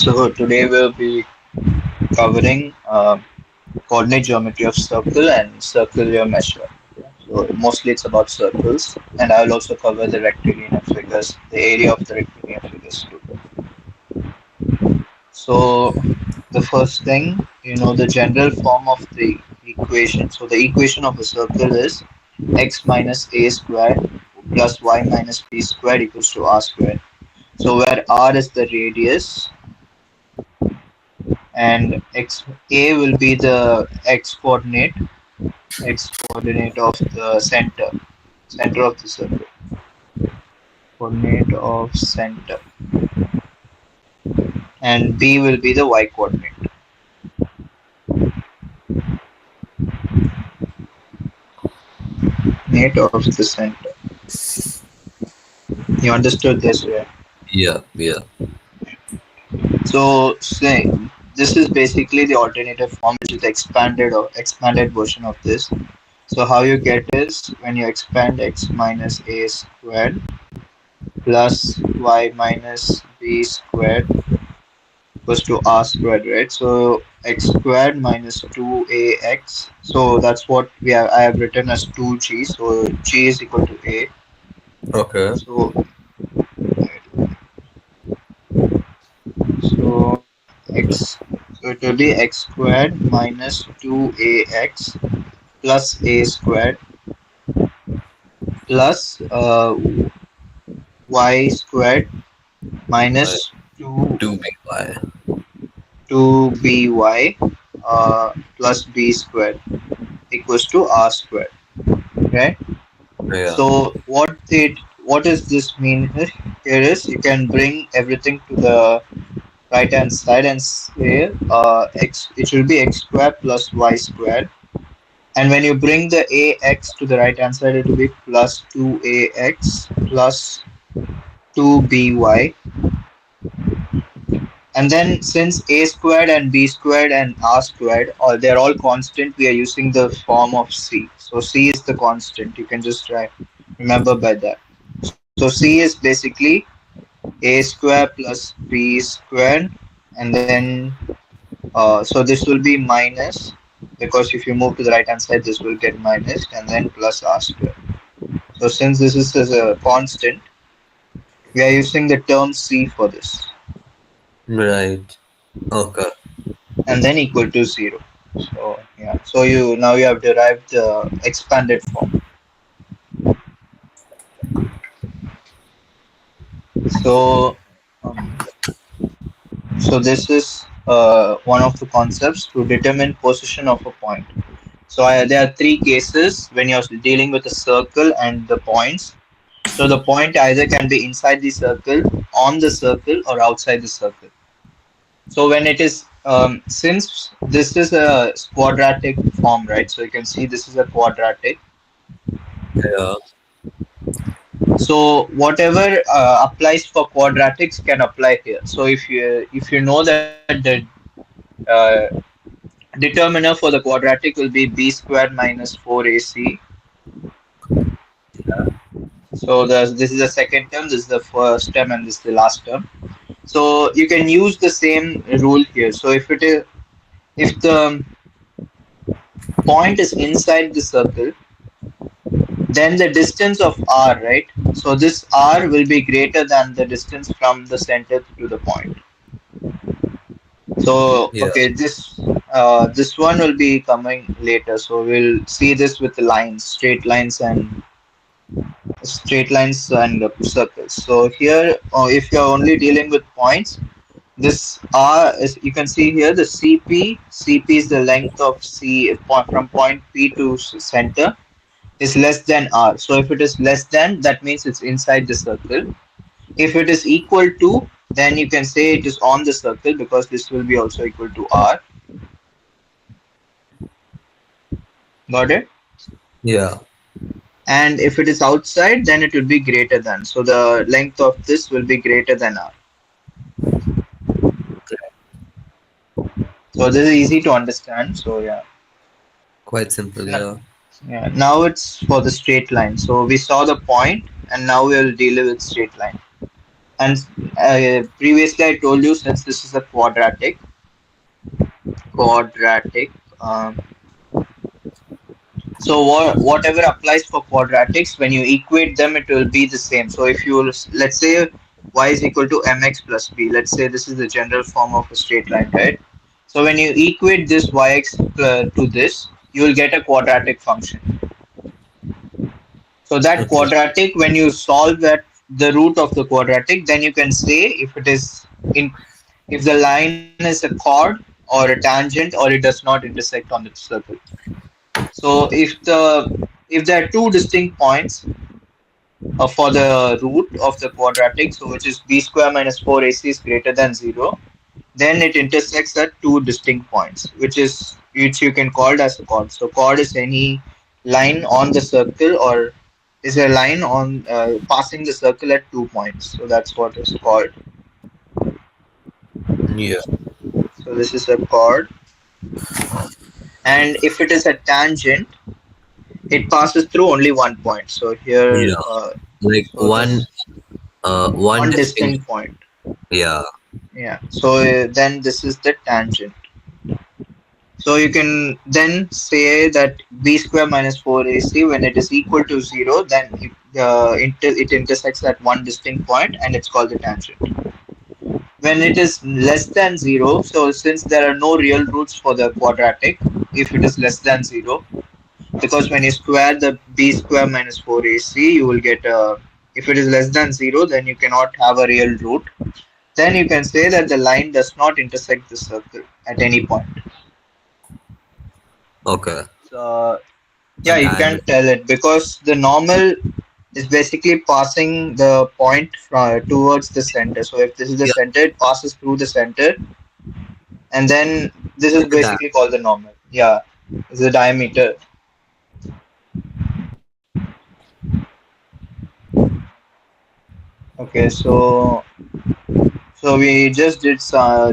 So today we'll be covering coordinate geometry of circle and circular measure. So mostly it's about circles, and I will also cover the rectilinear figures, the area of the rectilinear figures too. So the first thing, the general form of the equation. So the equation of a circle is x minus a squared plus y minus b squared equals to r squared. So where r is the radius and a will be the x coordinate of the center of the circle, coordinate of center, and b will be the y coordinate of the center. You understood this, right? Yeah. So say this is basically the alternative form, which is the expanded version of this. So how you get is when you expand x minus a squared plus y minus b squared equals to r squared, right? So x squared minus 2ax. So that's what I have written as 2g. So g is equal to a. Okay. So so x so it will be x squared minus 2ax plus a squared plus y squared I minus 2 do big Y. 2by plus b squared equals to r squared, right? Yeah. So what does this mean here? Here is you can bring everything to the right hand side and say x, it will be x squared plus y squared, and when you bring the ax to the right hand side it will be plus 2ax plus 2by, and then since a squared and b squared and r squared, they're all constant, we are using the form of c. So c is the constant. You can just remember by that. So c is basically a square plus b squared, and then so this will be minus, because if you move to the right hand side this will get minus, and then plus r squared. So since this is as a constant, we are using the term c for this, Right. Okay. and then equal to 0. So yeah, so you have derived the expanded form. So um, so this is one of the concepts to determine position of a point. So there are three cases when you're dealing with a circle and the points. So the point either can be inside the circle, on the circle, or outside the circle. So when it is since this is a quadratic form, right? So you can see this is a quadratic. Yeah. So whatever applies for quadratics can apply here. So if you know that the uh, determiner for the quadratic will be b squared minus 4ac. So this is the second term, this is the first term, and this is the last term. So you can use the same rule here. So if the point is inside the circle, then the distance of r, right? So this r will be greater than the distance from the center to the point. So Yeah. okay, this one will be coming later. So we'll see this with the lines, straight lines and circles. So here, if you're only dealing with points, this r is, you can see here, the cp is the length of c from point p to center is less than r. So if it is less than, that means it's inside the circle. If it is equal to, then you can say it is on the circle, because this will be also equal to r. Got it? Yeah. And if it is outside, then it will be greater than. So the length of this will be greater than r. So this is easy to understand. So yeah. Quite simple. N- Yeah. Yeah. Now it's for the straight line. So we saw the point, and now we'll deal with straight line. And previously I told you, since this is a quadratic. Um, so whatever applies for quadratics, when you equate them, it will be the same. So if you, let's say y is equal to mx plus b, let's say this is the general form of a straight line, right? So when you equate this yx to this, you will get a quadratic function. So that Okay. quadratic, when you solve that the root of the quadratic, then you can say if it is in, if the line is a chord or a tangent or it does not intersect on the circle. So if there are two distinct points for the root of the quadratic, so which is b square minus 4ac is greater than 0, then it intersects at two distinct points, which you can call it as a chord. So chord is any line on the circle, or is a line on passing the circle at 2 points. So that's what is called. Yeah. So this is a chord, and if it is a tangent, it passes through only 1 point. So here, Yeah. Like so this one one distinct. distinct point. Yeah. Yeah. So then this is the tangent. So you can then say that b square minus 4ac, when it is equal to 0, then it intersects at one distinct point and it's called the tangent. When it is less than 0, so since there are no real roots for the quadratic, if it is less than 0, because when you square the b square minus 4ac, you will get a, if it is less than 0, then you cannot have a real root. Then you can say that the line does not intersect the circle at any point. Okay. So yeah, And you can tangent. tell it because the normal is basically passing the point towards the center. So if this is the Yeah. center, it passes through the center, and then this is Like a basically called the normal. Yeah, it's the diameter. Okay, so we just did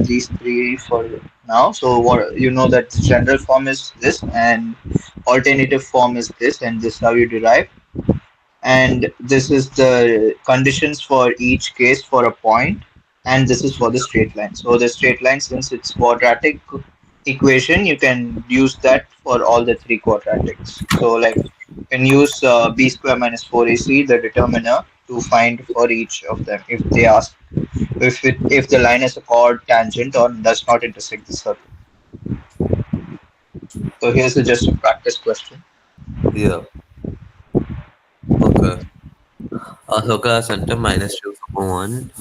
these three for now. So what you know that the general form is this, and alternative form is this, and this is how you derive. And this is the conditions for each case for a point, and this is for the straight line. So the straight line, since it's quadratic equation, you can use that for all the three quadratics. So like you can use b square minus 4ac, the determiner, to find for each of them if they ask if the line is a chord, tangent, or does not intersect the circle. So here's just a practice question. Yeah. Okay. So class center minus 2 comma 1.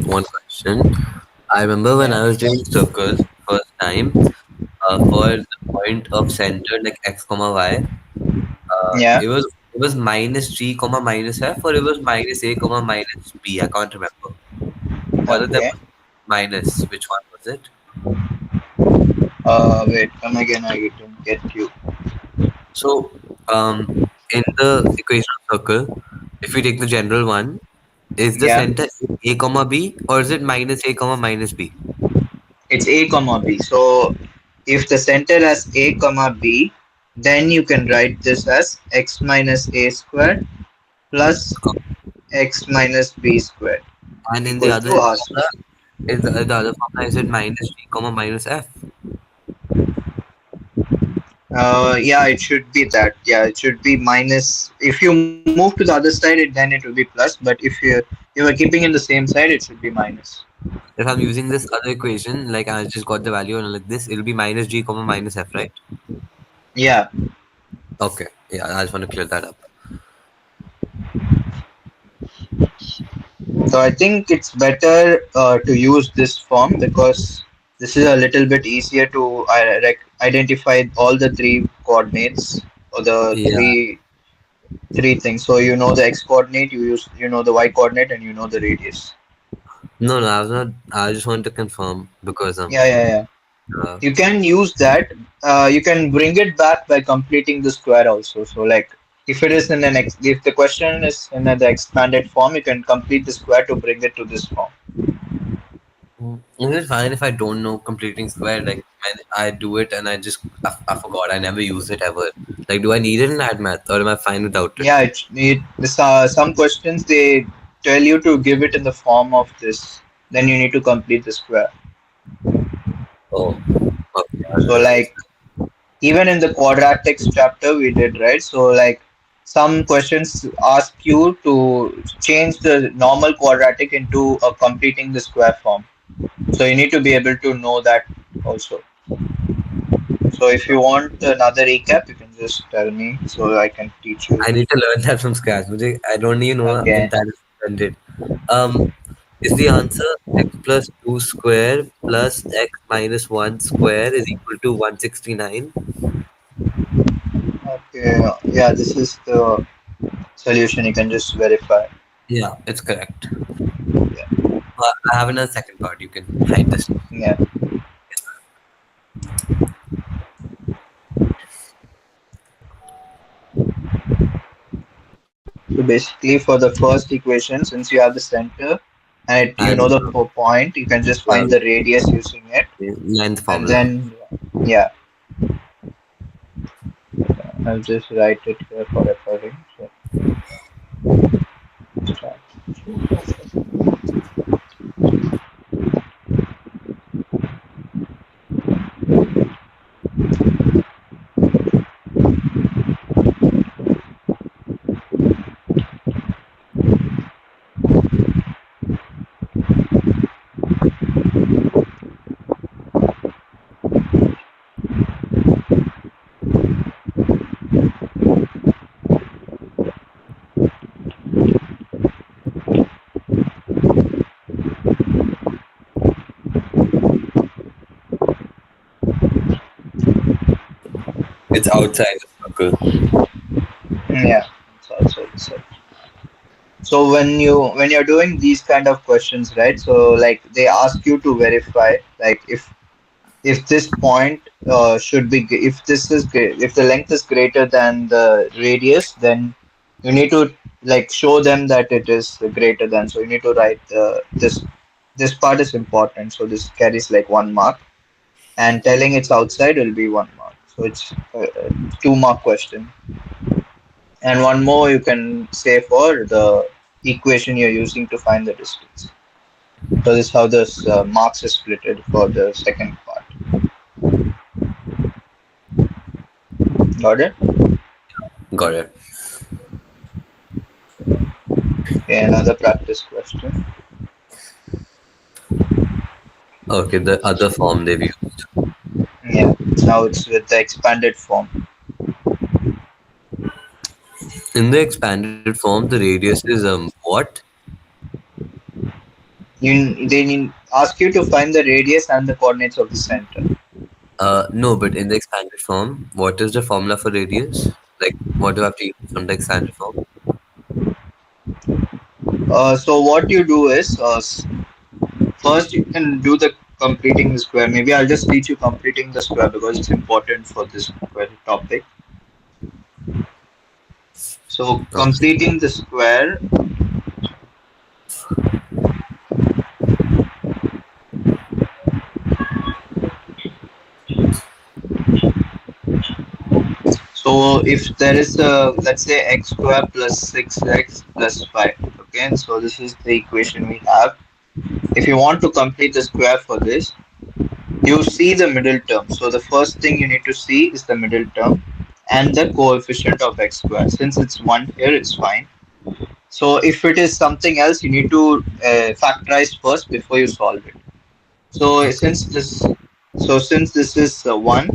One question. I remember when Yeah, I was doing circles first time, for the point of center like x comma y, yeah, it was minus g comma minus f, or it was minus a comma minus b. I can't remember. One of them okay. was minus. Which one was it? Wait, come again. I didn't get you. So, in the equation of circle, if we take the general one, is the Yeah, center a comma b, or is it minus a comma minus b? it's a comma b. So if the center has a comma b, then you can write this as x minus a squared plus x minus b squared And in the equals other to r squared. formula, is it minus g comma minus f? Yeah, it should be that. Yeah, it should be minus. If you move to the other side, then it will be plus. But if you are keeping in the same side, it should be minus. If I'm using this other equation, like I just got the value and like this, it'll be minus g comma minus f, right? Yeah. Okay. Yeah, I just want to clear that up. So I think it's better to use this form because this is a little bit easier to identify all the three coordinates or the Yeah. three things. So you know the x coordinate, you know the y coordinate, and you know the radius. No, no, I was not. I just want to confirm because Yeah, yeah, yeah. uh, You can use that. You can bring it back by completing the square also. So like if it is in if the question is in the expanded form, you can complete the square to bring it to this form. Is it fine if I don't know completing square? Like when I do it and I forgot. I never use it ever. Like, do I need it in ad math or am I fine without it? Yeah, some questions they tell you to give it in the form of this. Then you need to complete the square. Oh, okay. So I'll use like even in the quadratics chapter we did, right? So like some questions ask you to change the normal quadratic into a completing the square form. So you need to be able to know that also. So if that. you want another recap, you can just tell me so I can teach you. I need to learn that from scratch. I don't even know Okay. if that is intended. Um, is the answer x plus 2 square plus x minus 1 square is equal to 169? Okay. Yeah, this is the solution. You can just verify. Yeah, it's correct. Yeah. I have another second part. You can hide this. Yeah. So basically, for the first equation, since you have the center and you know And the point, you can just find the the radius using it, length and formula. then yeah, I'll just write it here for recording. So start. It's outside the circle. Yeah, it's also the same. So when you're doing these kind of questions, right? So like they ask you to verify, like if this point should be if this is if the length is greater than the radius, then you need to like show them that it is greater than. So you need to write this part is important. So this carries like 1 mark, and telling it's outside will be 1 mark. So it's a 2 mark question. And one more you can say for the equation you're using to find the distance. So this is how this marks is splitted for the second part. Got it? Got it. Okay, another practice question. Okay, the other form they've used. Yeah, now it's with the expanded form. In the expanded form, the radius is what? They need, ask you to find the radius and the coordinates of the center. No, but in the expanded form, what is the formula for radius? Like, what do I have to use from the expanded form? So what you do is first you can do the completing the square. Maybe I'll just teach you completing the square because it's important for this topic. So Okay. completing the square. So if there is a, let's say, x square plus 6x plus 5, okay, so this is the equation we have. If you want to complete the square for this, you see the middle term. So the first thing you need to see is the middle term and the coefficient of x square. Since it's 1 here, it's fine. So if it is something else, you need to factorize first before you solve it. So Okay. since this is 1,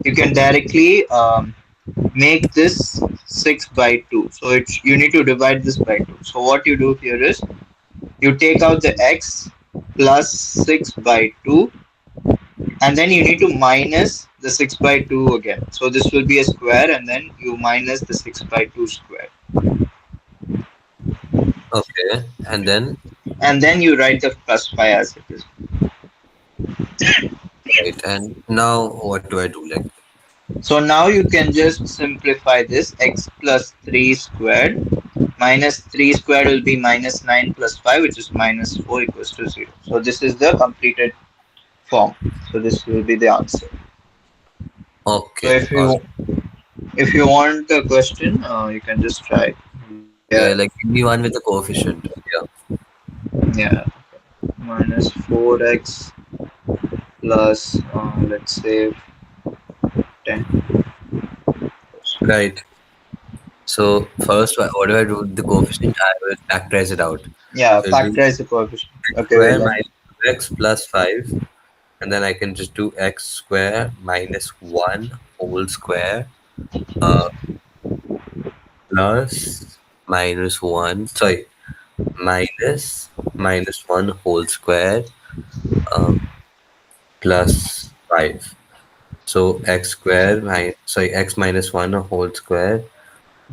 you can directly make this 6 by 2. So you need to divide this by 2. So what you do here is you take out the x plus 6 by 2, and then you need to minus the 6 by 2 again. So this will be a square, and then you minus the 6 by 2 square. Okay. And then, And then you write the plus 5 as it is. right. And now, what do I do? Like, So now you can just simplify this x plus 3 squared. Minus 3 squared will be minus 9 plus 5, which is minus 4 equals to 0. So this is the completed form. So this will be the answer. So Okay, awesome. if you want a question, you can just try. Yeah, Yeah, like give me one with a coefficient. Yeah, yeah. Minus 4x plus let's say 10. right. So first, what do I do with the coefficient? I will factorize it out. Yeah, So it'll be factorize the coefficient. x Okay, square we'll learn. minus 2x plus 5, and then I can just do x square minus 1 whole square uh, plus minus 1, sorry, minus 1 whole square uh, plus 5. So x square, sorry, x minus 1 whole square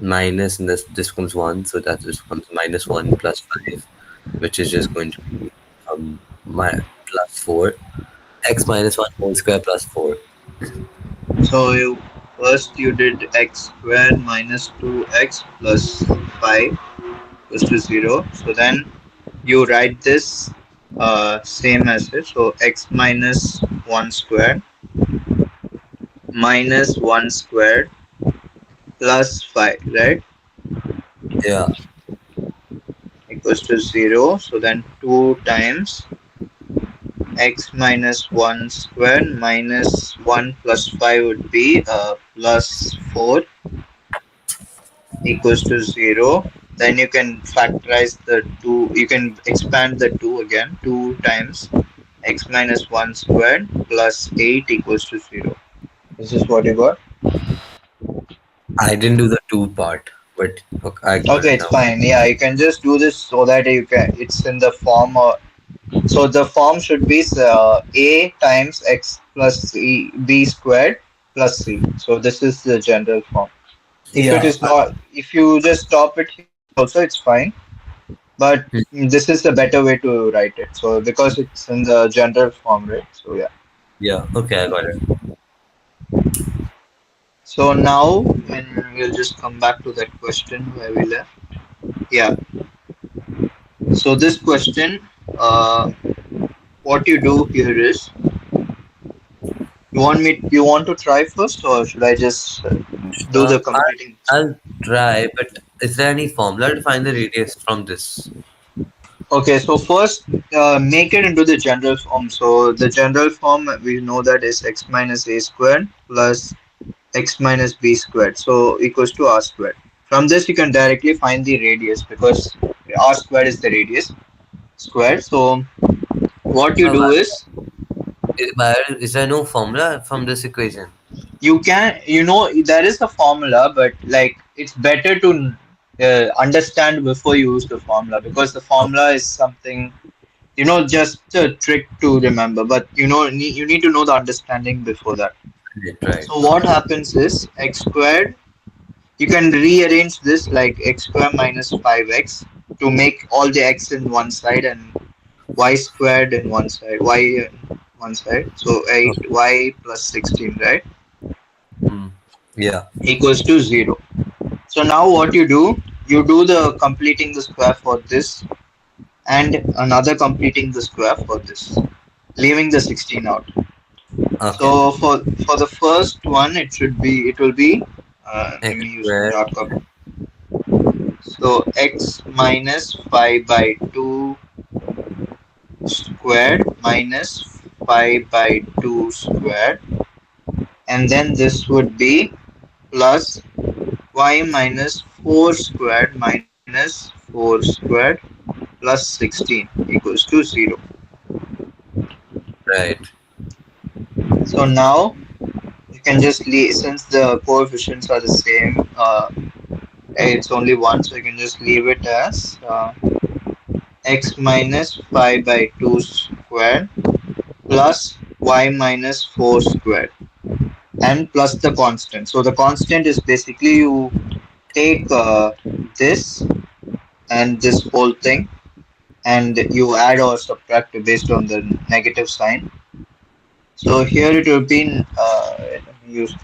minus, and this becomes 1, so that just becomes minus 1 plus 5, which is just going to be my plus 4. X minus 1 whole square plus 4. So you did x squared minus 2x plus 5 equals to 0. So then you write this same as it. So x minus 1 squared minus 1 squared plus 5, right? Yeah, Equals to 0. So then 2 times x minus 1 squared minus 1 plus 5 would be plus 4 equals to 0. Then you can factorize the 2, you can expand the 2 again, 2 times x minus 1 squared plus 8 equals to 0. This is what you got. I didn't do the 2 part, but okay, I got Okay, it it's now. fine. Yeah, you can just do this so that you can, it's in the form of, so the form should be a times x plus c, b squared plus c. So this is the general form. If it Yeah. is not, if you just stop it here also, it's fine. But this is the better way to write it. So because it's in the general form, right? So yeah. Yeah, okay, I got it. So now, when we'll just come back to that question where we left. Yeah. So this question, uh, what you do here is, you want to try first, or should I just do Uh, the I'll, completing? I'll try, but is there any formula to find the radius from this? Okay, so first make it into the general form. So the general form we know that is x minus a squared plus x minus b squared, so equals to r squared. From this you can directly find the radius because r squared is the radius squared. So what you Uh, do why- is is there no formula from this equation? you can, there is a formula, but like it's better to understand before you use the formula, because the Oh, formula is something, just a trick to remember, but you need to know the understanding before that. right, right. So what happens is x squared, you can rearrange this like x squared minus 5x to make all the x in one side and y squared in one side, y in one side. So Okay. 8y plus 16, right? Mm. Yeah. Equals to 0. So now what you do the completing the square for this and another completing the square for this, leaving the 16 out. Okay. So for the first one, it will be let X me use square. dark color. So x minus 5 by 2 squared minus 5 by 2 squared, and then this would be plus y minus 4 squared minus 4 squared plus 16 equals to 0. Right. So now you can just leave, since the coefficients are the same, it's only 1, so you can just leave it as x minus 5 by 2 squared plus y minus 4 squared and plus the constant. So the constant is basically you take this and this whole thing and you add or subtract based on the negative sign. So here it will be let me use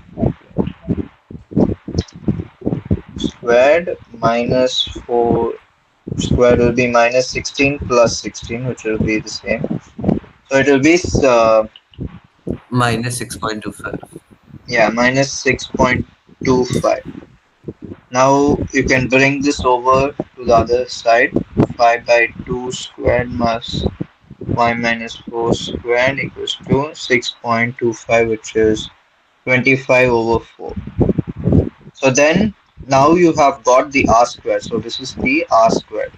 squared minus 4 squared will be minus 16 plus 16, which will be the same. So it will be, Minus 6.25. yeah, minus 6.25. Now you can bring this over to the other side. 5 by 2 squared plus y minus 4 squared equals to 6.25, which is 25 over 4. So then now you have got the r squared. So this is the r squared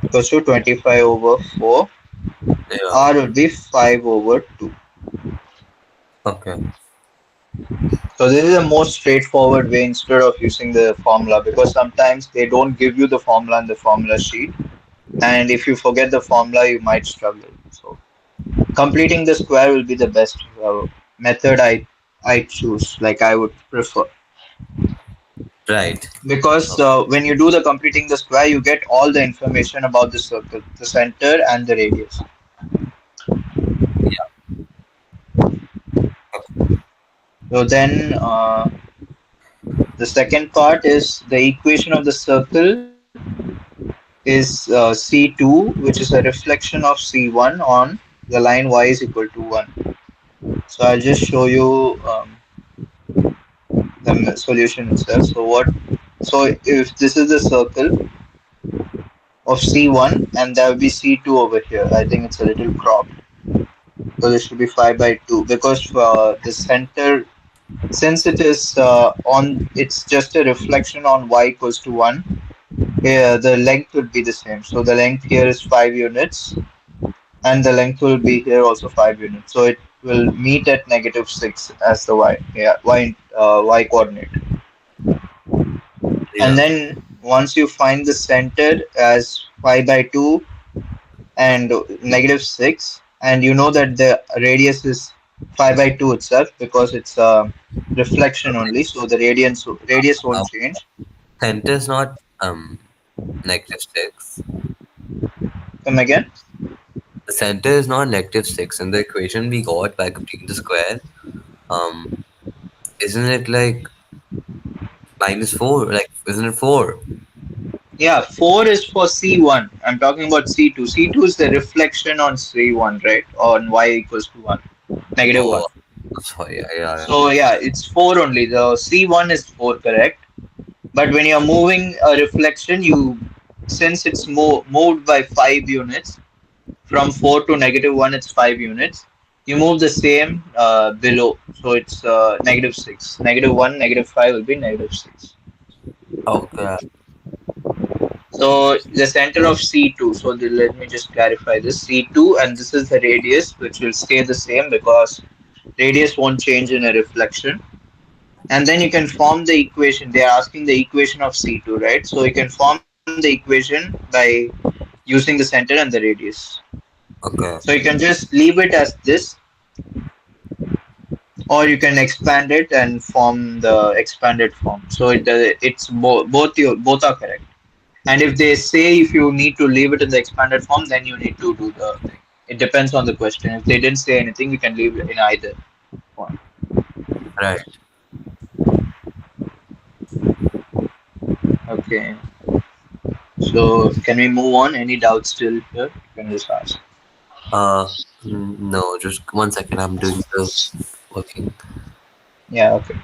equals to 25 over 4. Yeah. R will be 5 over 2. Okay. So this is a more straightforward way instead of using the formula, because sometimes they don't give you the formula in the formula sheet, and if you forget the formula you might struggle. So completing the square will be the best method I choose, like I would prefer, Right. because Okay. when you do the completing the square you get all the information about the circle, the center and the radius. Yeah. Okay. So then the second part is the equation of the circle is C2, which is a reflection of C1 on the line y is equal to 1. So I'll just show you the solution itself. So if this is the circle of C1 and there will be C2 over here, I think it's a little cropped. So this should be 5 by 2, because the center, since it is it's just a reflection on y equals to 1, yeah, the length would be the same. So the length here is 5 units and the length will be here also 5 units. So it will meet at negative 6 as the y, yeah, y coordinate. And Yeah. then once you find the center as 5 by 2 and negative 6, and you know that the radius is 5 by 2 itself because it's a reflection Okay. only, so the radius Uh, won't change. center is not negative 6. Come again? The center is not negative 6 in the equation we got by completing the square. Um, isn't it like minus 4? Like, isn't it 4? Yeah, 4 is for C1. I'm talking about C2. C2 is the reflection on C1, right? On y equals to 1, negative 1. Oh, sorry. Yeah, yeah, yeah. So yeah, it's 4 only. The C1 is 4, correct? But when you're moving a reflection, since it's moved by 5 units, from 4 to negative 1, it's 5 units. You move the same below. So it's negative 6. Negative 1, negative 5 will be negative 6. Okay. So the center of C2. So let me just clarify this. C2, and this is the radius, which will stay the same because radius won't change in a reflection. And then you can form the equation. They are asking the equation of C2, right? So you can form the equation by using the center and the radius. Okay. So you can just leave it as this, or you can expand it and form the expanded form. So it's both are correct. And if they say if you need to leave it in the expanded form, then you need to do the thing. It depends on the question. If they didn't say anything, you can leave it in either form. Right. Okay. So can we move on? Any doubts still here? You can just ask. No, just 1 second. I'm doing the working. Yeah. Okay.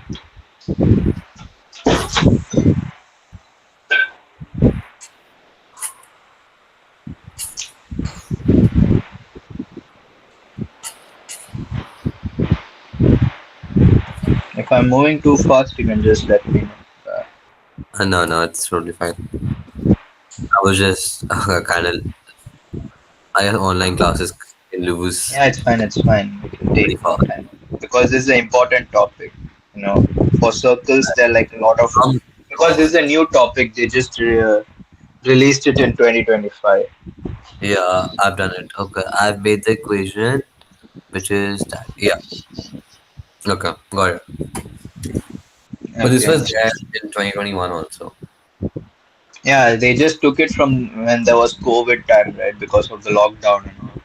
If I'm moving too fast, you can just let me know. No, no, it's totally fine. I was just kind of, I have online classes can lose Yeah, it's fine. It's fine. We can pretty take more fast. time because this is an important topic. You know, for circles, there are like a lot of, Um, because this is a new topic. They just released it in 2025. yeah, I've done it. Okay, I've made the equation, which is that. Yeah, okay, got it. But this Okay. was there in 2021 also. Yeah, they just took it from when there was COVID time, right? Because of the lockdown and all.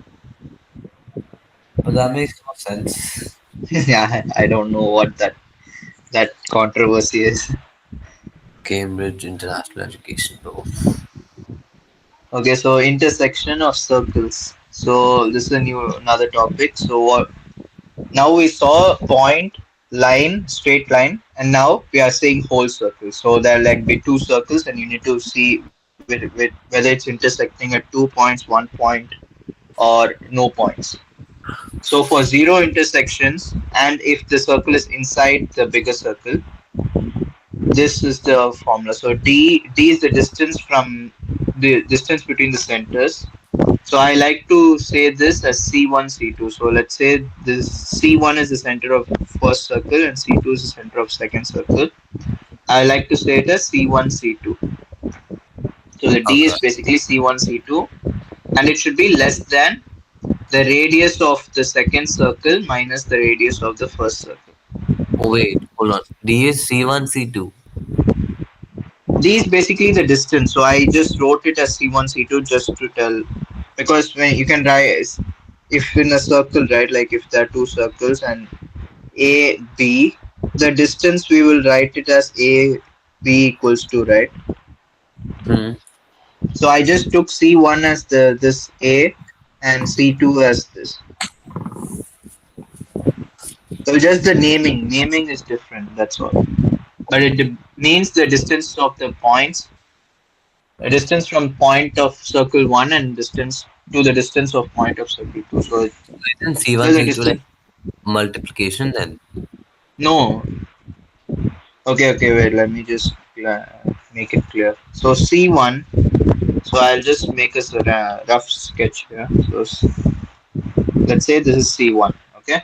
But that makes no sense. Yeah, I don't know what that controversy is. Cambridge International Education, bro. Okay, so intersection of circles. So this is a new another topic. So what now we saw point, line, straight line, and now we are seeing whole circles. So there are like be two circles, and you need to see whether it's intersecting at 2 points, 1 point, or no points. So for zero intersections, and if the circle is inside the bigger circle, this is the formula. So d is the distance between the centers. So I like to say this as C1, C2. So let's say this C1 is the center of first circle and C2 is the center of second circle. I like to say it as C1, C2. So the D Okay. is basically C1, C2, and it should be less than the radius of the second circle minus the radius of the first circle. Oh, wait, hold on. D is C1, C2. D is basically the distance. So I just wrote it as C1, C2 just to tell, because when you can write if in a circle, right? Like if there are two circles and A, B, the distance we will write it as A, B equals to, right? Hmm. So I just took C1 as the this A and C2 as this. So just the naming is different. That's all. But it means the distance of the points, the distance from point of circle one and distance to the distance of point of circle two. So Isn't so C1, the C2 like distance. multiplication then? No. Okay. Wait. Let me just make it clear. So C1. So I'll just make us a rough sketch here. So let's say this is C1, okay?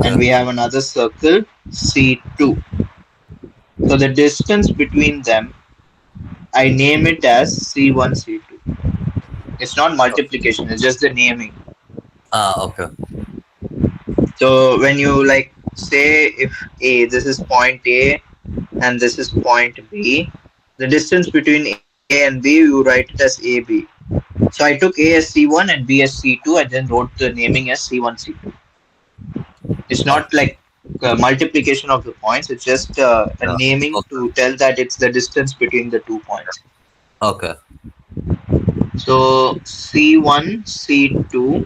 And Okay. we have another circle, C2. So the distance between them, I name it as C1, C2. It's not multiplication, it's just the naming. Ah, okay. So when you like say if this is point A and this is point B, the distance between A and B, you write it as AB. So I took A as C1 and B as C2 and then wrote the naming as C1, C2. It's not Okay. like multiplication of the points. It's just a Yeah. naming Okay. to tell that it's the distance between the 2 points. Okay. So C1, C2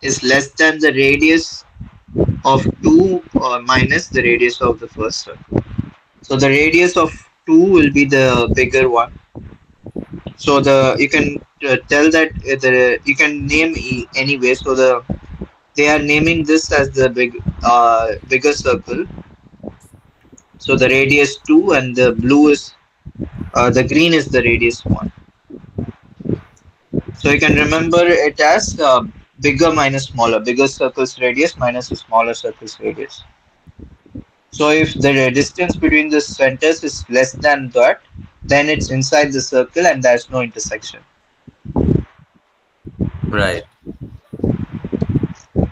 is less than the radius of 2 minus the radius of the first circle. So the radius of 2 will be the bigger one. So the you can tell that the you can name anyway. So they are naming this as the bigger circle. So the radius 2 and the blue is the green is the radius 1. So you can remember it as bigger minus smaller, bigger circle's radius minus the smaller circle's radius. So if the distance between the centers is less than that, then it's inside the circle and there's no intersection. Right.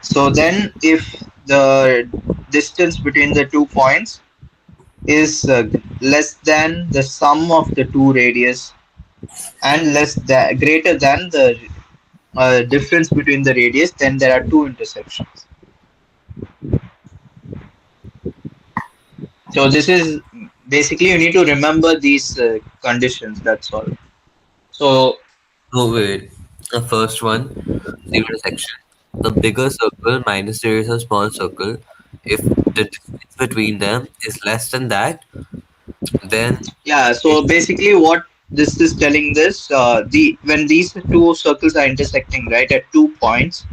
So then if the distance between the 2 points is less than the sum of the two radius and greater than the difference between the radius, then there are two intersections. So this is basically you need to remember these conditions. That's all. So So wait. The first one, zero intersection. The bigger circle minus the radius of small circle. If the distance between them is less than that, then yeah. it So basically, what this is telling this the when these two circles are intersecting right at 2 points,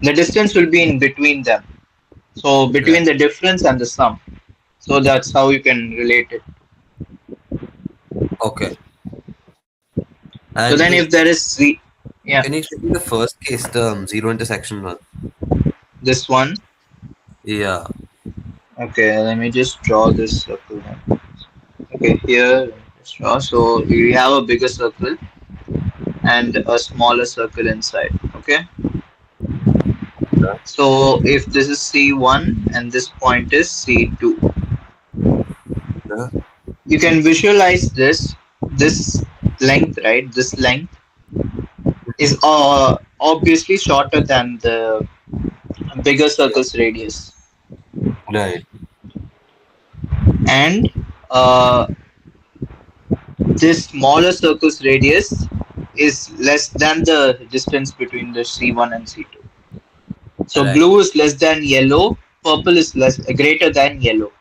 the distance will be in between them. So right. between the difference and the sum. So that's how you can relate it. Okay. So And then if there is yeah, can you show me the first case, the zero intersection one? this one. Yeah. Okay, let me just draw this circle. Then. Okay, here let me just draw. So we have a bigger circle and a smaller circle inside. Okay. Okay. So if this is C1 and this point is C2, Yeah. you can visualize this length, right? This length is obviously shorter than the bigger Yeah. circle's radius, Right. and uh, This smaller circle's radius is less than the distance between the C1 and C2. So Right. blue is less than yellow, purple is less greater than yellow.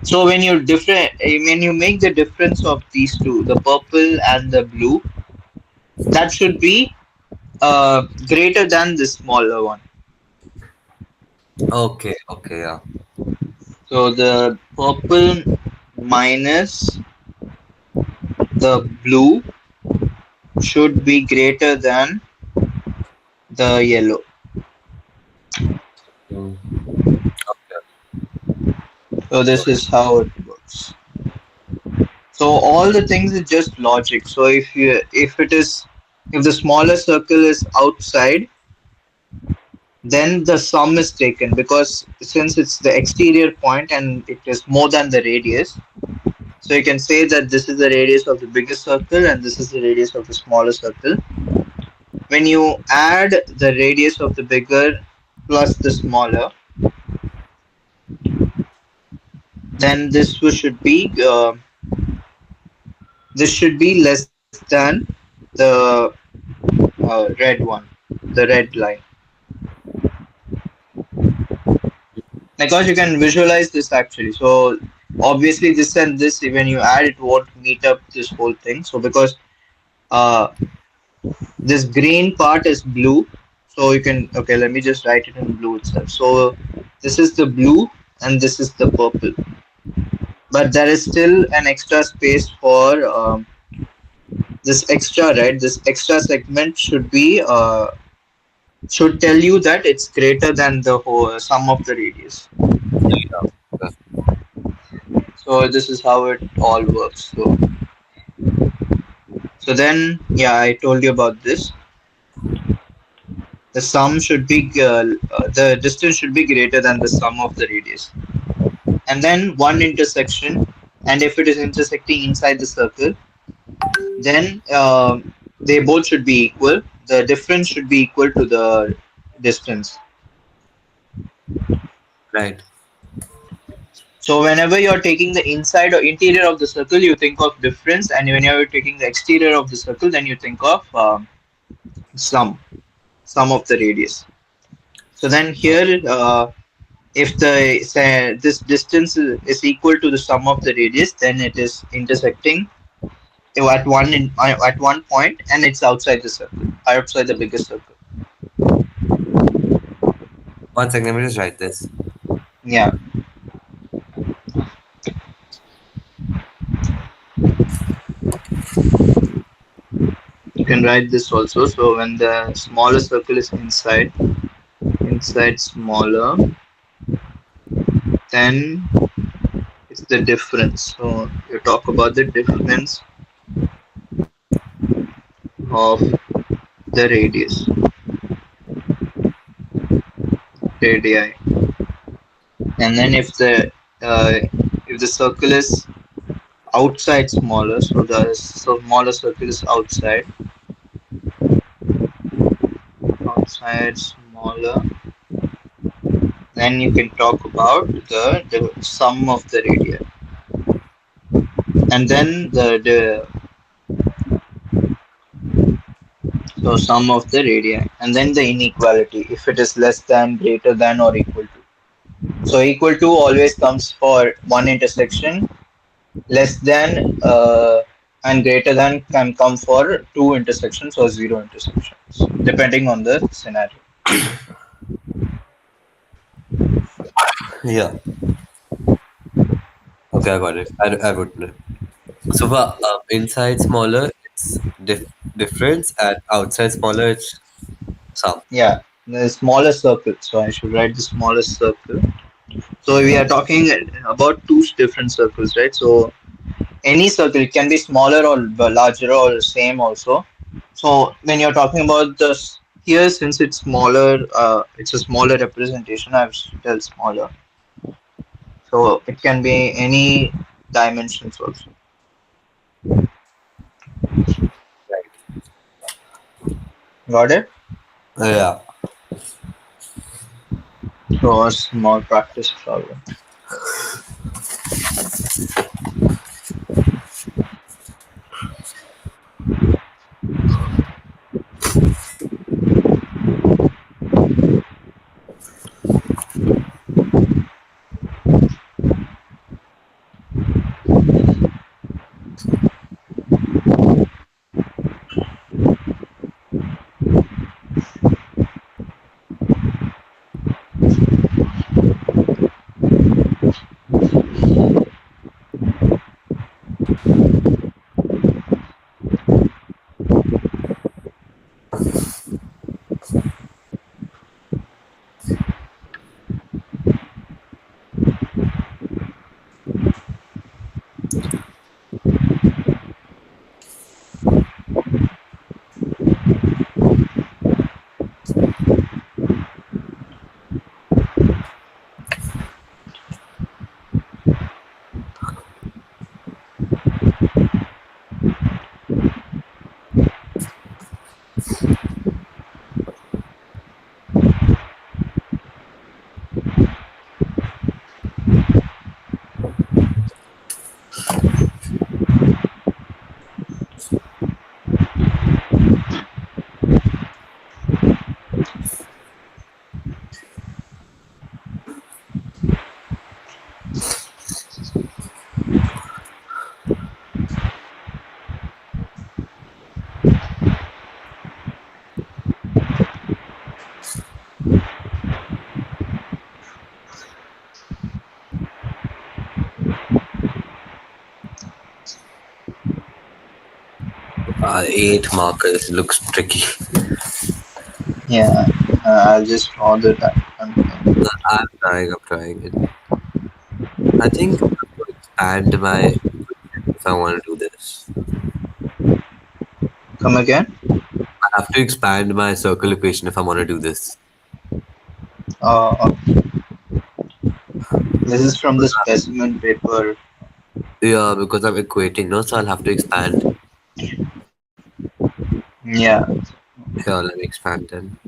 So when you make the difference of these two, the purple and the blue, that should be greater than the smaller one. Okay, okay, yeah. So the purple minus the blue should be greater than the yellow. Mm, okay, So this got it. is how it works. So all the things is just logic. So if the smaller circle is outside, then the sum is taken because since it's the exterior point and it is more than the radius, so you can say that this is the radius of the biggest circle and this is the radius of the smaller circle. When you add the radius of the bigger plus the smaller, then this should be less than the red one, the red line. Because you can visualize this actually. So obviously this and this, when you add it, won't meet up this whole thing. So because uh, this green part is blue, so you can okay. Let me just write it in blue itself. So this is the blue and this is the purple, but there is still an extra space for this extra red. This extra segment should tell you that it's greater than the whole sum of the radius. Yeah. Okay. So this is how it all works. So then, yeah, I told you about this. The distance should be greater than the sum of the radius. And then one intersection, and if it is intersecting inside the circle, then they both should be equal. The difference should be equal to the distance. Right. So whenever you're taking the inside or interior of the circle, you think of difference, and when you're taking the exterior of the circle, then you think of sum, sum of the radius. So then here, if this distance is equal to the sum of the radius, then it is intersecting at one point, and it's outside the circle, outside the biggest circle. One second, let me just write this. Yeah, you can write this also. So when the smaller circle is inside smaller, then it's the difference. So you talk about the difference of the radii, and then if the circle is outside smaller, so the smaller circle is outside smaller, then you can talk about the sum of the radii, and then the so sum of the radii, and then the inequality if it is less than, greater than, or equal to. So equal to always comes for one intersection, less than and greater than can come for two intersections or zero intersections, depending on the scenario. Yeah. Okay, I got it. I would know. So for inside smaller, it's difference, and outside smaller, it's sum. Yeah, the smaller circle. So I should write the smallest circle. So we are talking about two different circles, right? So any circle, it can be smaller or larger or same also. So when you're talking about this here, since it's smaller, it's a smaller representation. I've still smaller, so it can be any dimensions also. Right. Got it? Yeah. So a small practice problem. Eight markers looks tricky. Yeah, I'll just draw the diagram. I'm trying it. I think I have to expand my equation if I want to do this. Come again? I have to expand my circle equation if I want to do this. Uh, this is from the specimen paper. Yeah, because I'm equating, no, so I'll have to expand. Yeah. Here, let me expand then.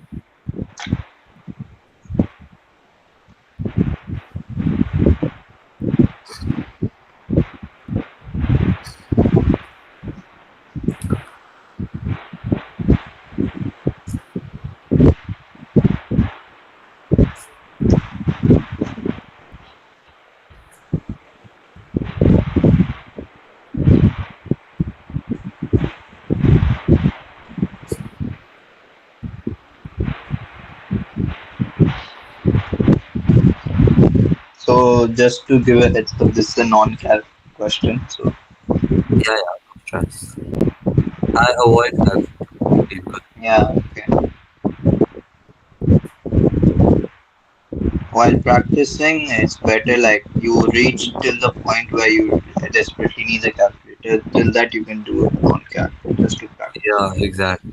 So just to give a heads up, this is a non-calc question. So Yeah, yeah, no stress. I avoid calculating. yeah, okay. While practicing, it's better like you reach till the point where you desperately need a calculator. Till that you can do it non-calc just to practice. Yeah, exactly.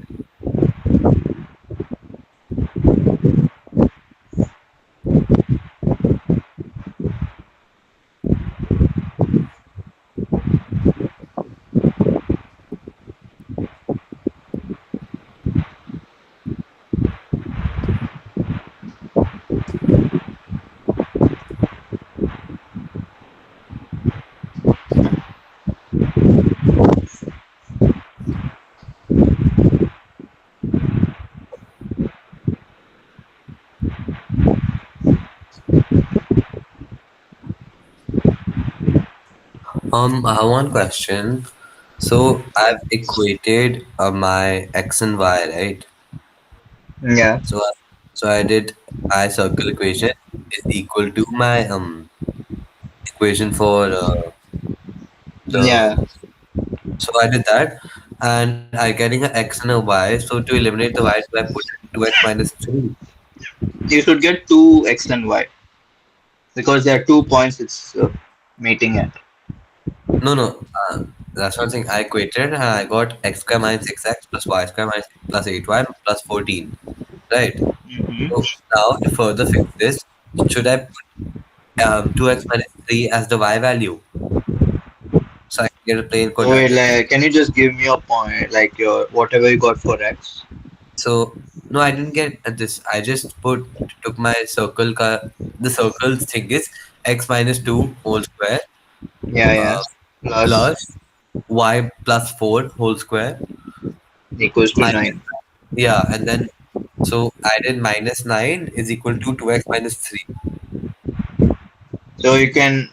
I have one question. So I've equated my x and y, right? Yeah, So I did my circle equation is equal to my equation for the. yeah. So I did that, and I getting a x and a y. So to eliminate the y, do I put two x minus three? You should get two x and y because there are 2 points it's meeting at. No, no. That's one thing I equated, and I got x square minus 6x plus y square minus plus 8y plus 14. Right. So Mm-hmm. now to further fix this, should I put 2x minus 3 as the y value so I can get a plain So wait, quadratic? like, can you just give me your point, like your whatever you got for x? So no, I didn't get this. I just took my circle the circle's thing is x minus 2 whole square Yeah, yeah. uh, Plus plus y plus 4 whole square equals to minus 9. yeah, and then so I did minus 9 is equal to 2x minus 3. So you can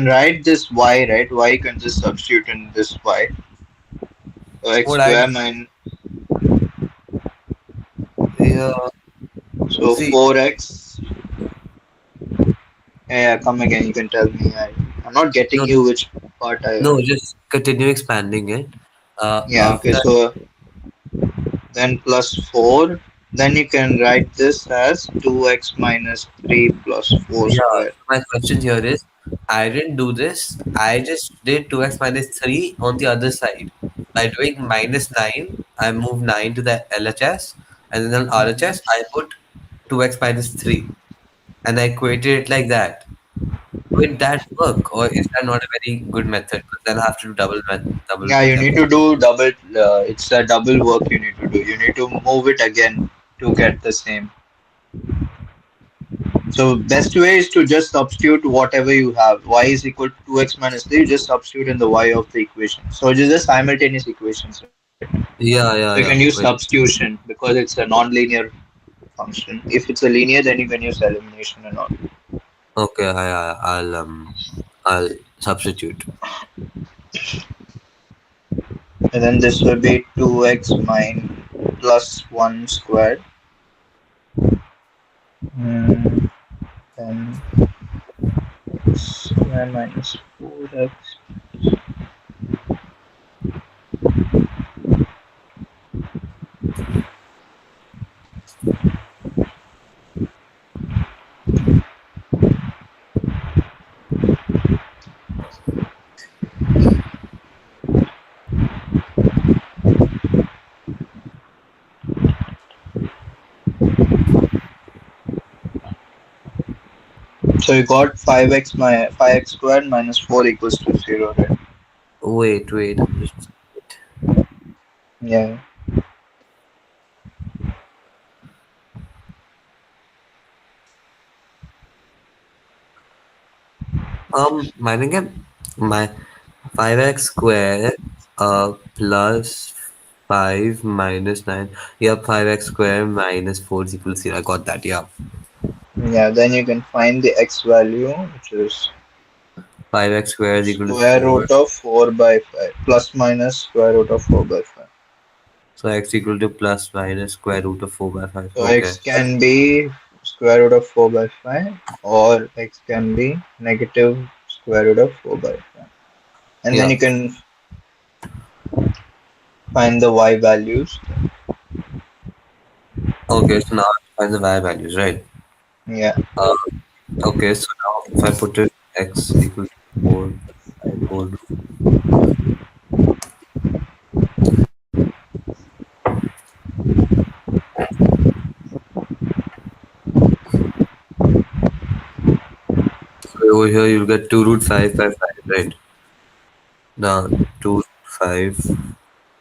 write this y, right? Y you can just substitute in this y. So x What I square did, minus yeah, so see, 4x. Yeah, come again. You can tell me. I'm not getting no, you which part I. no, just continue expanding it. Yeah. Okay. After So then plus 4. Then you can write this as 2x minus 3 plus 4 Yeah, square. so my question here is, I didn't do this. I just did 2x minus 3 on the other side. By doing minus 9, I moved 9 to the LHS, and then on RHS, I put 2x minus 3, and I equated it like that. Would that work, or is that not a very good method? Because then I have to do double Yeah, you need calculation. to do double. It's a double work you need to do. You need to move it again to get the same. So best way is to just substitute whatever you have. Y is equal to 2x minus 3. You just substitute in the y of the equation. So it is a simultaneous equations, right? Yeah, So you yeah, can yeah. use Wait. substitution because it's a non-linear function. If it's a linear, then you can use elimination and all. Okay, I'll substitute. And then this will be 2x minus plus 1 squared. Mm, then square minus 4x So you got 5x squared minus 4 equals to 0, right? Wait, I'm just. Yeah. I think my 5x square plus 5 minus 9. Yeah, 5x square minus 4 is equal to 0. I got that. Yeah. Yeah, then you can find the x value, which is 5x square is equal to square 4. root of 4 by 5 plus minus square root of 4 by 5. So x equal to plus minus square root of 4 by 5. So Okay. x can be square root of 4 by 5 or x can be negative square root of 4 by 5. And then Yeah. you can find the y values. Okay, so now I find the y values, right? Yeah. Uh, okay, so now if I put it x equal to 4, 5 whole. So over here you'll get 2 root 5 by 5, right? Now 2 root 5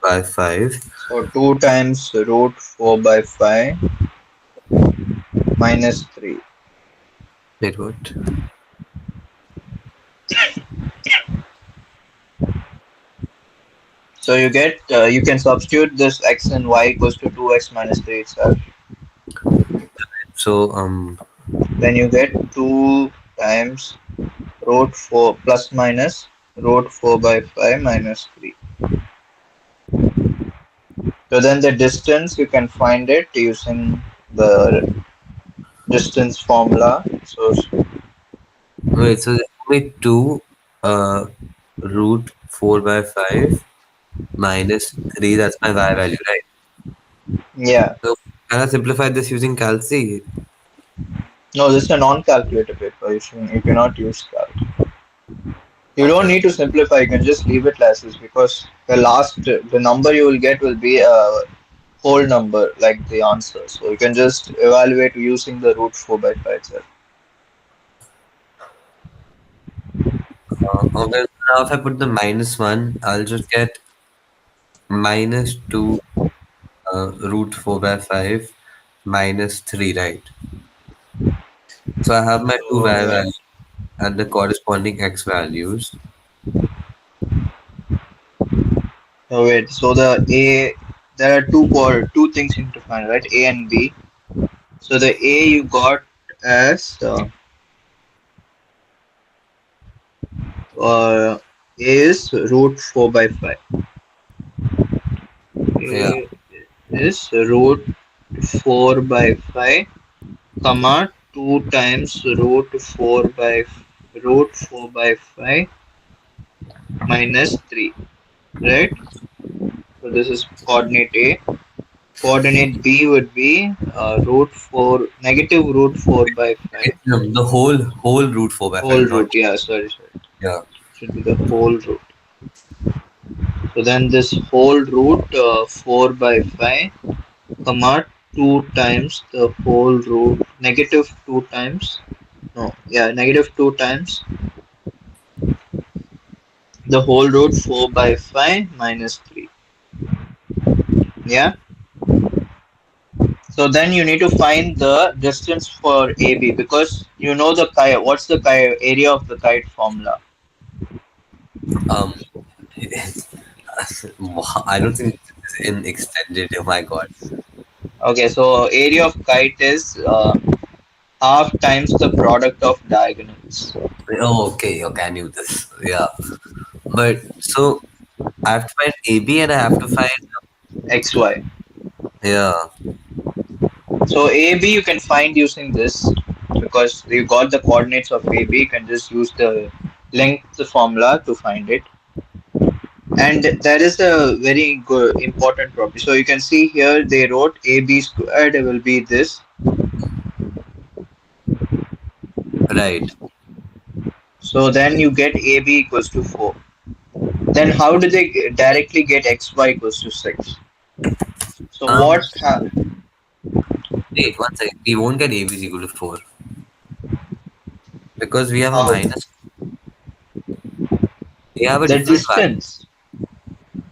by 5. So 2 times root 4 by 5 minus 3. Wait, what? So you can substitute this x and y equals to 2x minus 3 itself. So, Then you get 2 times root 4 plus minus root 4 by 5 minus 3. So then the distance, you can find it using the distance formula. So wait, so there's only 2 uh, root 4 by 5 minus 3, that's my y value, right? yeah, So, can I simplify this using calci? no, this is a non-calculator paper. You cannot use calc. You don't Okay. need to simplify. You can just leave it as is because the number you will get will be a whole number like the answer. So you can just evaluate using the root 4 by 5 itself. Okay, so now if I put the minus 1, I'll just get minus 2 root 4 by 5 minus 3, right? So I have my two So y yeah. values and the corresponding x values. So wait. So there are two things you need to find, right? A and B. So the A you got as A is root 4 by 5. Yeah, A is root 4 by 5, comma 2 times root 4 by 5 minus 3, right? So this is coordinate A. Coordinate B would be root 4, negative root 4 by 5, it's the whole root 4 by 5, whole not root. Yeah, sorry. yeah. Should be the whole root. So then this whole root 4 by 5, comma 2 times the whole root, negative 2 times, no, yeah, negative 2 times the whole root 4 by 5 minus 3. Yeah. So then you need to find the distance for AB because you know the kite. What's the kite area of the kite formula? Um, I don't think this is in extended. Oh my god. Okay, so area of kite is half times the product of diagonals. Oh, okay, I knew this. Yeah, but so I have to find AB and I have to find XY. yeah. So AB you can find using this because you got the coordinates of AB. You can just use the length formula to find it. And that is a very good important property. So you can see here they wrote AB squared will be this. Right. So then you get AB equals to 4. Then how do they directly get XY equals to 6? So Um, what? wait one second. We won't get AB is equal to 4. because we have a How? minus. They have a The different value. distance.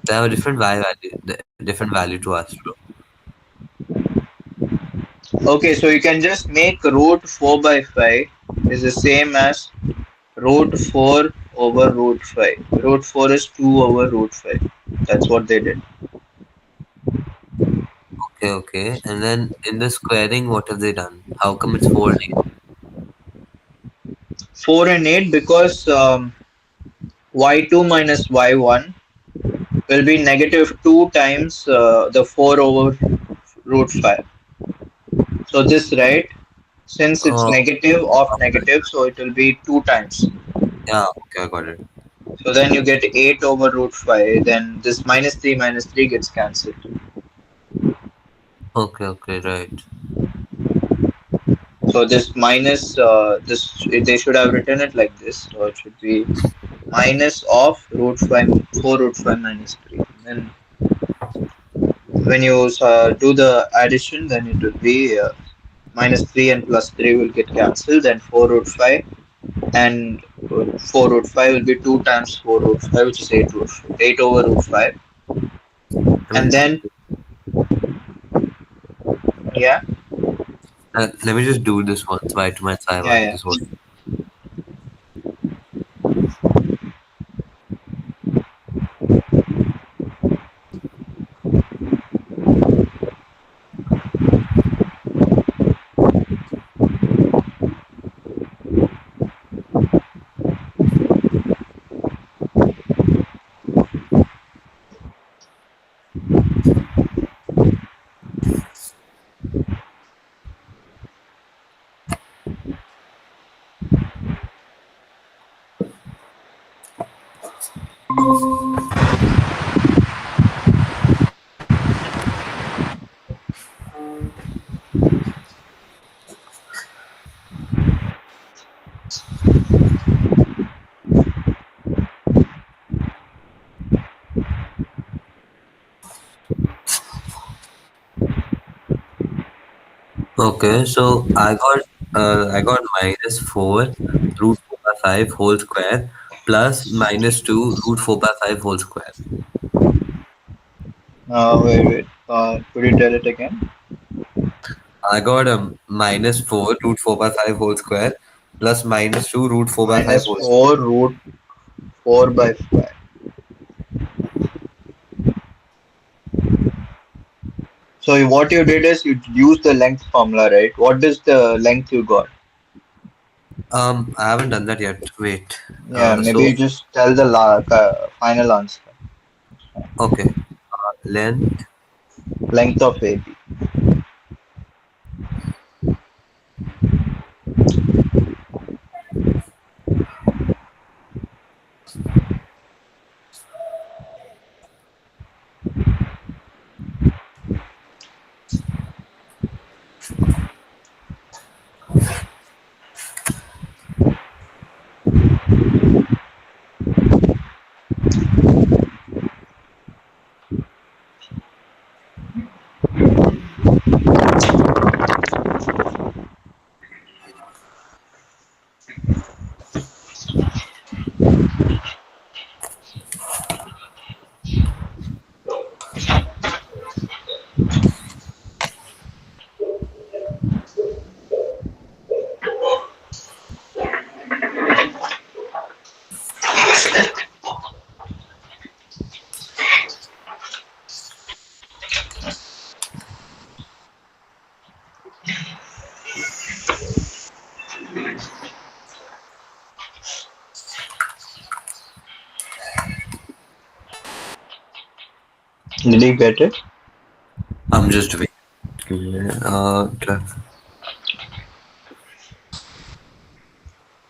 They have a different y value, different value to us, bro. Okay, so you can just make root 4 by 5 is the same as root 4 over root 5. Root 4 is 2 over root 5. That's what they did. Okay, okay. And then in the squaring, what have they done? How come it's 4 and 8? 4 and 8 because y2 minus y1 will be negative 2 times the 4 over root 5. So this, right, since it's negative of Okay. negative, so it will be 2 times. Yeah, okay, I got it. So then you get 8 over root 5. Then this minus 3 gets cancelled. Okay, okay, right. So this minus, this they should have written it like this. So it should be minus of root 5, 4 root 5 minus 3. Then when you do the addition, then it will be minus 3 and plus 3 will get cancelled. Then 4 root 5 and 4 root 5 will be 2 times 4 root 5, which is 8 root 5, 8 over root 5. Let me And just then, yeah, let me just do this once. Why to my side yeah, while yeah. this whole. Okay, so I got minus 4 root 4 by 5 whole square plus minus 2 root 4 by 5 whole square. Wait. Could you tell it again? I got a minus 4 root 4 by 5 whole square plus minus 2 root 4 by 5 Minus whole square. 4 root 4 by 5. So what you did is you used the length formula, right? What is the length you got? I haven't done that yet. Wait. Yeah, maybe So you just tell the final answer. okay. Length. Length of AB. Did you get it? I'm just wait.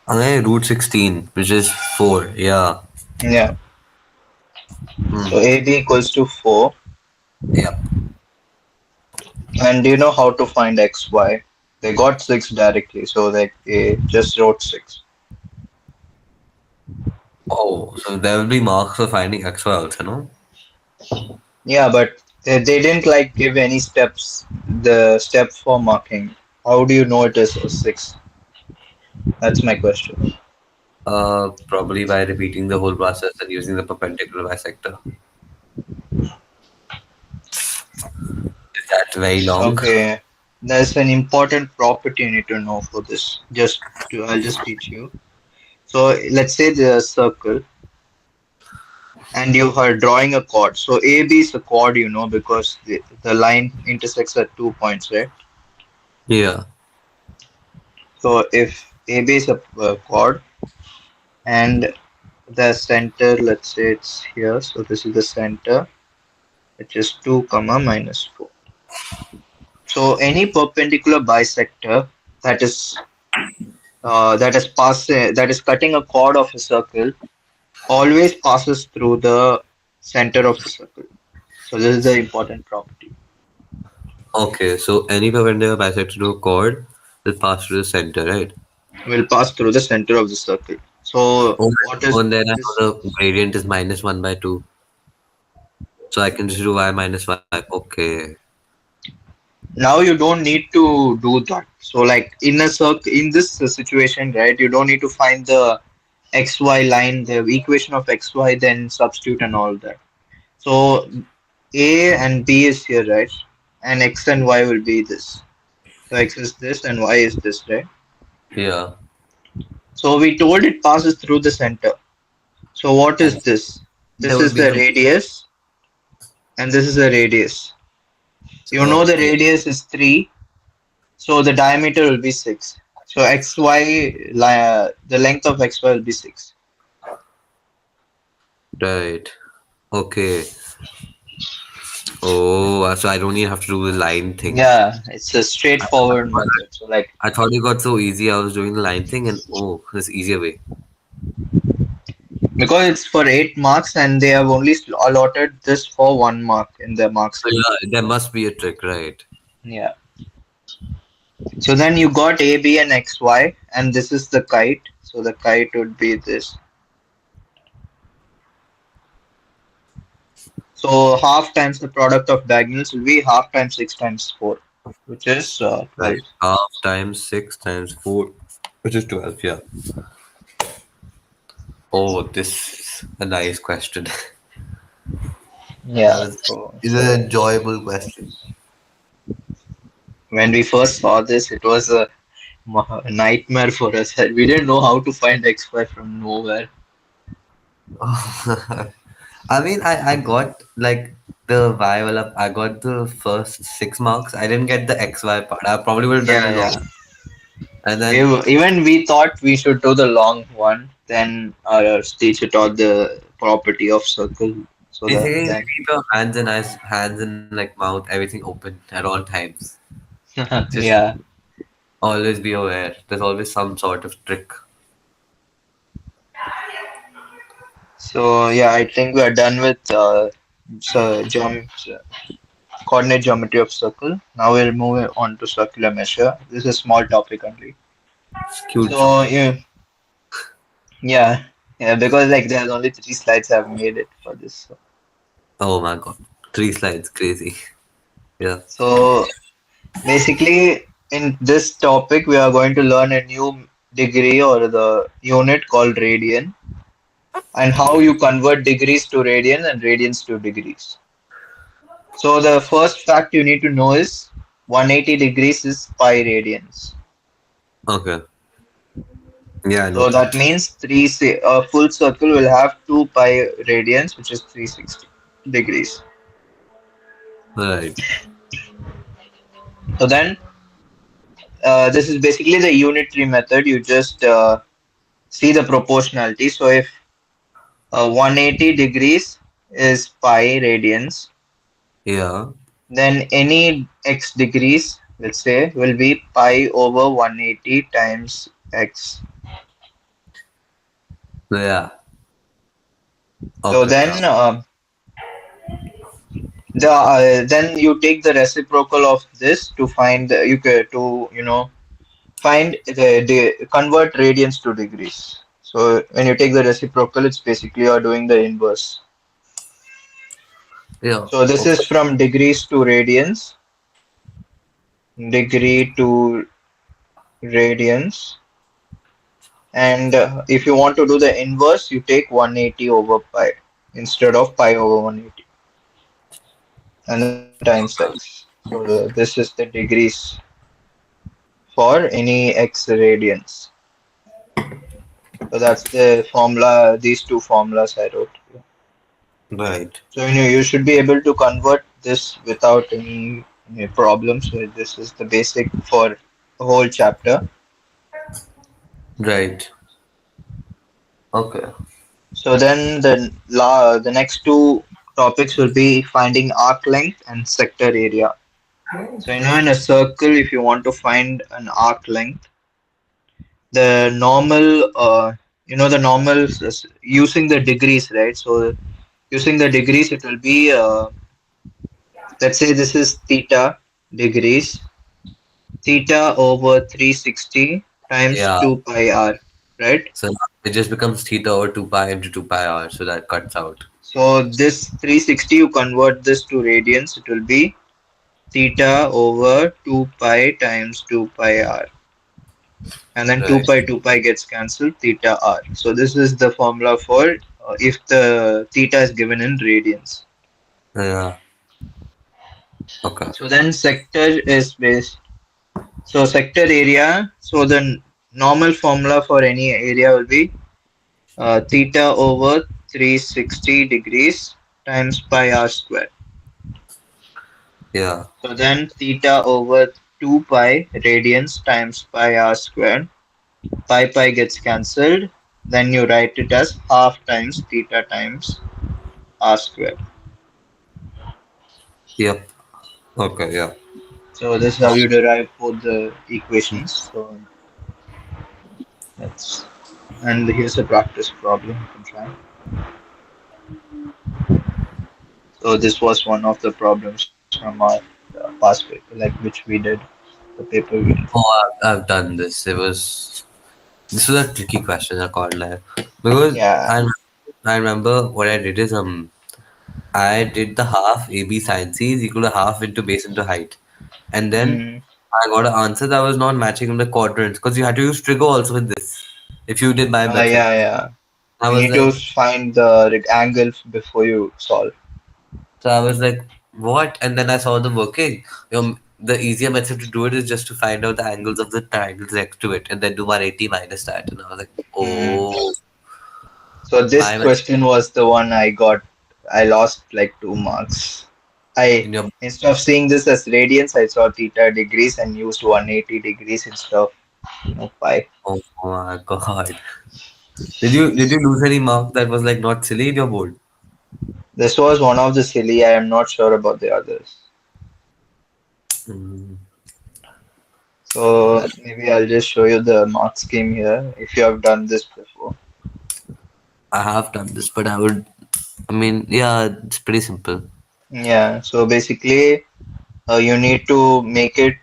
Okay, root 16, which is 4. Yeah. Yeah. So Hmm. AB equals to 4. Yep. And do you know how to find XY? They got 6 directly, so they just wrote 6. Oh, so there will be marks for finding x, y also, no? Yeah, but they didn't like give any steps, the step for marking. How do you know it is a 6? That's my question. Probably by repeating the whole process and using the perpendicular bisector. Is that very long? Okay, there's an important property you need to know for this. I'll just teach you. So let's say the circle, and you are drawing a chord. So AB is a chord, because the line intersects at 2 points, right? Yeah. So if AB is a chord and the center, let's say it's here. So this is the center, which is 2 comma minus 4. So any perpendicular bisector that that is cutting a chord of a circle always passes through the center of the circle. So this is the important property. Okay, so any perpendicular bisector to a chord will pass through the center, right? Will pass through the center of the circle. So Oh, what is and then I this? know the gradient is minus 1 by 2. So I can just do y minus y. Okay. Now you don't need to do that. So like in a circle, in this situation, right? You don't need to find the xy line, the equation of xy, then substitute and all that. So a and b is here, right? And x and y will be this. So x is this and y is this, right? Yeah. So we told it passes through the center. So what And is this? there This will is be the the. radius, and this is the radius. You know the Okay. radius is 3, so the diameter will be 6. So the length of xy will be 6. Right. Okay. Oh, so I don't even have to do the line thing. Yeah, it's a I thought straightforward it got, method. So like I thought it got so easy. I was doing the line thing, and oh, there's easier way. because it's for 8 marks and they have only allotted this for 1 mark in the mark So schedule. yeah, there must be a trick, right? Yeah. So then you got a, b, and xy, and this is the kite. So the kite would be this. So half times the product of diagonals will be half times 6 times 4, which is 12. Right. Half times 6 times 4, which is 12. Yeah. Oh, this is a nice question. That Yeah. was So, It's an enjoyable question. when we first saw this, it was a nightmare for us. We didn't know how to find xy from nowhere. I mean, I got like the Y up. I got the first 6 marks. I didn't get the XY part. I probably would have done Yeah, it wrong. yeah. And then Even we thought we should do the long one. Then our teacher taught the property of circle. So that basically, then, keep your hands and like mouth, everything open at all times. Just yeah. always be aware. There's always some sort of trick. So yeah, I think we are done with coordinate geometry of circle. Now we'll move on to circular measure. This is a small topic only. Cute So topic. yeah, yeah, yeah. Because like there's only 3 slides I've made it for this. Oh my God. 3 slides. Crazy. Yeah. So basically, in this topic, we are going to learn a new degree or the unit called radian, and how you convert degrees to radian and radians to degrees. So the first fact you need to know is 180 degrees is pi radians. Okay. Yeah, I know So that that. means a full circle will have 2 pi radians, which is 360 degrees. Right. So then this is basically the unitary method. You just see the proportionality. So if 180 degrees is pi radians, Yeah. then any x degrees, let's say, will be pi over 180 times x. Yeah. So Okay. then then you take the reciprocal of this to find you can to find the convert radians to degrees. So when you take the reciprocal, it's basically you're doing the inverse. Yeah. So this Okay. is from degrees to radians, degree to radians. And if you want to do the inverse, you take 180 over pi instead of pi over 180 and then times x. So this is the degrees for any x radians. So that's the formula, these two formulas I wrote here. Right. So you should be able to convert this without any problems. So this is the basic for the whole chapter. Right. Okay. So then the next two topics will be finding arc length and sector area. So in a circle, if you want to find an arc length, the normal the normal using the degrees, right? So using the degrees, it will be let's say this is theta degrees, theta over 360 times Yeah. 2 pi r, right? So it just becomes theta over 2 pi into 2 pi r, so that cuts out. So this 360, you convert this to radians, it will be theta over 2 pi times 2 pi r, and then Right. 2 pi gets cancelled, theta r. So this is the formula for if the theta is given in radians. Yeah. Okay. So then sector is based. So sector area. So the normal formula for any area will be theta over 360 degrees times pi r square. Yeah. So then theta over 2 pi radians times pi r square. Pi gets cancelled. Then you write it as half times theta times r square. Yep. Okay. Yeah. So this is how you derive both the equations. So that's and here's a practice problem you can try. So this was one of the problems from our past paper, like which we did, the paper we did. Oh, I've done this. This was a tricky question I called like because Yeah. I remember what I did is I did the half AB sine C is equal to half into base into height. And then Mm. I got an answer that was not matching in the quadrants because you had to use trigo also with this. If you did my method. Yeah, yeah. I You was need to like find the angle before you solve. so I was like, what? And then I saw the working. The easier method to do it is just to find out the angles of the triangles next to it and then do 180 minus that. And I was like, Mm. oh, So this my method question was the one I got. I lost like 2 marks. I in your instead of seeing this as radians, I saw theta degrees and used 180 degrees instead of pi. oh my god. Did you lose any mark that was like not silly in your board? This was one of the silly. I am not sure about the others. Mm, So maybe I'll just show you the mark scheme here if you have done this before. I have done this, but I mean, yeah, it's pretty simple. Yeah, so basically you need to make it,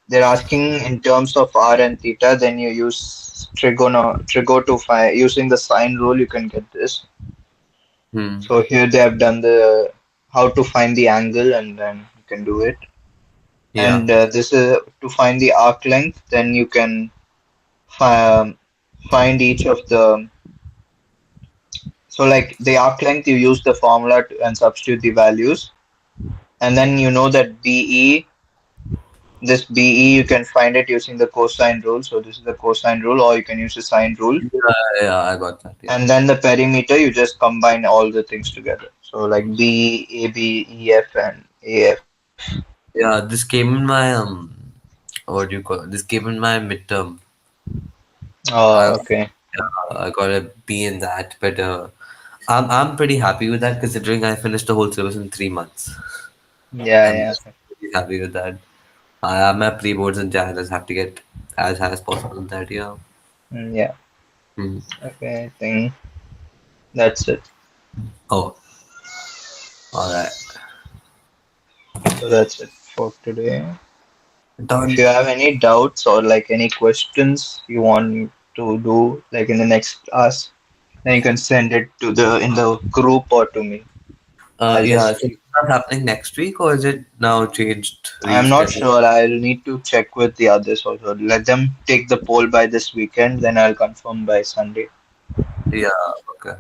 they're asking in terms of r and theta, then you use trigo to find, using the sine rule you can get this. Hmm. So here they have done the how to find the angle and then you can do it. Yeah. And this is to find the arc length, then you can fi- find each of the, so like the arc length you use the formula and substitute the values, and then you know that BE, this BE you can find it using the cosine rule. So this is the cosine rule, or you can use the sine rule. Yeah, I got that. Yeah. And then the perimeter, you just combine all the things together. So like B, AB, EF, and AF. Yeah, this came in my what do you call it? This came in my midterm. Oh, I okay. I got a B in that, but I'm pretty happy with that considering I finished the whole syllabus in 3 months. Yeah, I'm yeah. pretty happy with that. I my pre boards in Jan. I just have to get as high as possible in that year. Yeah. Hmm. Okay, I think that's it. Oh, all right. So that's it for today. If Done. you have any doubts or like any questions you want to do like in the next class, then you can send it to the in the group or to me. I'll Yeah. just So not happening next week, or is it now changed, I'm not rescheduled? sure. I'll need to check with the others also. Let them take the poll by this weekend, then I'll confirm by Sunday. Yeah, okay.